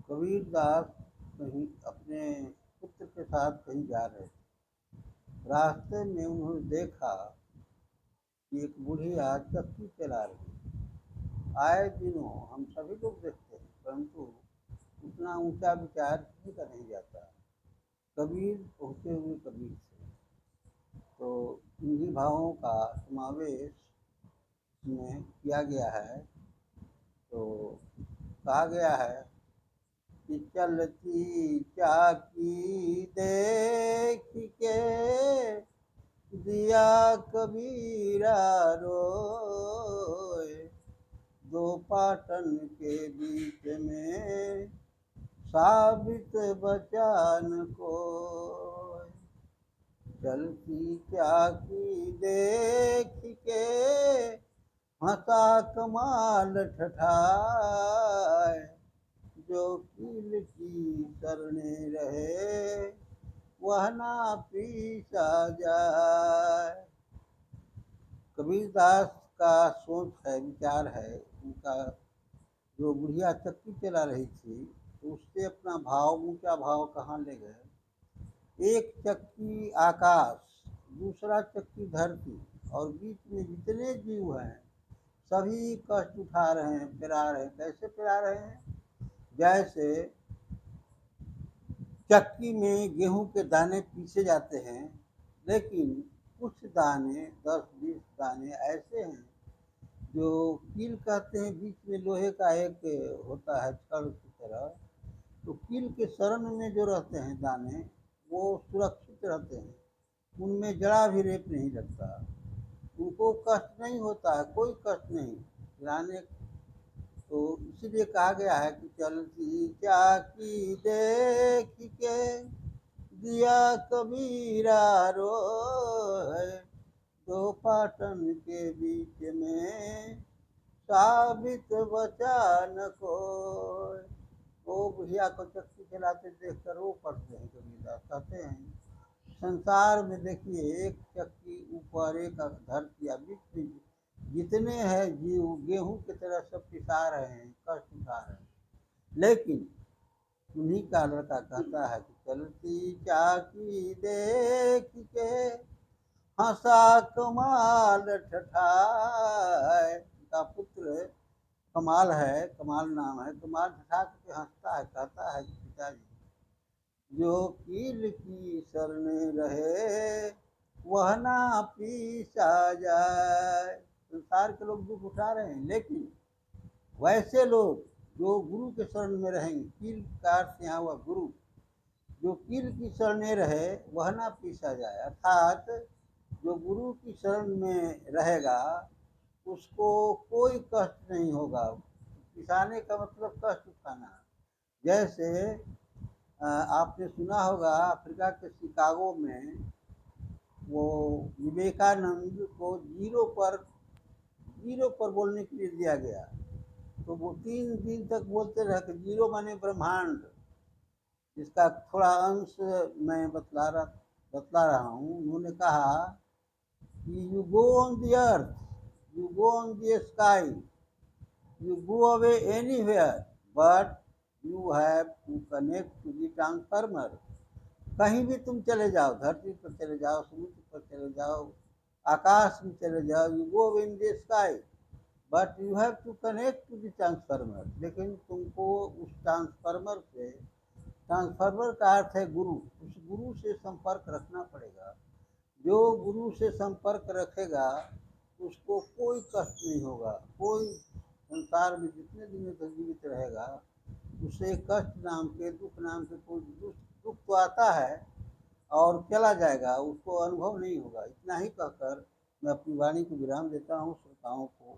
कबीर दास कहीं अपने पुत्र के साथ कहीं जा रहे थे। रास्ते में उन्होंने देखा कि एक बुढ़िया चक्की चला रही है। आए दिनों हम सभी लोग देखते हैं, परंतु उतना ऊंचा विचार किसी का नहीं जाता। कबीर पहुँचे हुए कबीर थे, तो इन्हीं भावों का समावेश में किया गया है। तो कहा गया है कि चलती चाकी देख के दिया कबीरा रोए, दो पाटन के बीच में साबित बचान को। चलती चाकी देख के हंसा कमाल ठठाए, जो कील की शरणे रहे वह ना पीछा जाए। कबीरदास का सोच है, विचार है उनका। जो बुढ़िया चक्की चला रही थी तो उससे अपना भाव, ऊंचा भाव कहाँ ले गए। एक चक्की आकाश, दूसरा चक्की धरती, और बीच में जितने जीव हैं सभी कष्ट उठा रहे हैं, पिरा रहे हैं। कैसे पिरा रहे हैं? जैसे चक्की में गेहूं के दाने पीसे जाते हैं, लेकिन कुछ दाने 10-20 दाने ऐसे हैं जो कील कहते हैं, बीच में लोहे का एक होता है छड़ की तरह। तो कील के शरण में जो रहते हैं दाने, वो सुरक्षित रहते हैं, उनमें जरा भी रेत नहीं लगता, उनको कष्ट नहीं होता है, कोई कष्ट नहीं गिराने। तो इसीलिए कहा गया है कि चलती चाकी देख के दिया कबीरा रोए, दो पाटन के बीच में साबित बचान कोय। वो बुढ़िया को चक्की चलाते देख कर रो पड़ते हैं। कबीरदास कहते हैं संसार में देखिए, एक चक्की ऊपर, एक धरती, बीच में जितने हैं जीव गेहूं की तरह सब पिसा रहे हैं, कष्ट उठा रहे हैं। लेकिन उन्हीं का लड़का कहता है कि चलती चाकी देख के हंसा कमाल ठठाए। उनका पुत्र कमाल है, कमाल नाम है। कमाल ठठा के हंसता है, कहता है कि पिताजी, जो कील की शरणे रहे वह ना पीछा जाए। संसार के लोग दुख उठा रहे हैं, लेकिन वैसे लोग जो गुरु के शरण में रहेंगे, कील का अर्थ यहाँ हुआ गुरु, जो कील की शरणे रहे वह ना पीछा जाए। अर्थात जो गुरु की शरण में रहेगा उसको कोई कष्ट नहीं होगा। पिसाने का मतलब कष्ट उठाना। जैसे आपने सुना होगा अफ्रीका के शिकागो में वो विवेकानंद को जीरो पर बोलने के लिए दिया गया, तो वो 3 दिन तक बोलते रहे कि जीरो माने ब्रह्मांड। इसका थोड़ा अंश मैं बतला रहा हूँ। उन्होंने कहा कि you go on the earth, you go on the sky, you go away anywhere, but you have to connect to the transformer। कहीं भी तुम चले जाओ, धरती पर चले जाओ, समुद्र पर चले जाओ, आकाश में चले जाओ, you go in the sky, but you have to connect to the transformer। लेकिन तुमको उस ट्रांसफार्मर से, ट्रांसफार्मर का अर्थ है गुरु, उस गुरु से संपर्क रखना पड़ेगा। जो गुरु से संपर्क रखेगा उसको कोई कष्ट नहीं होगा। कोई संसार में जितने दिन तक जीवित रहेगा उसे कष्ट नाम के, दुख नाम के कोई दुख तो आता है और चला जाएगा, उसको अनुभव नहीं होगा। इतना ही कहकर मैं अपनी वाणी को विराम देता हूँ। श्रोताओं को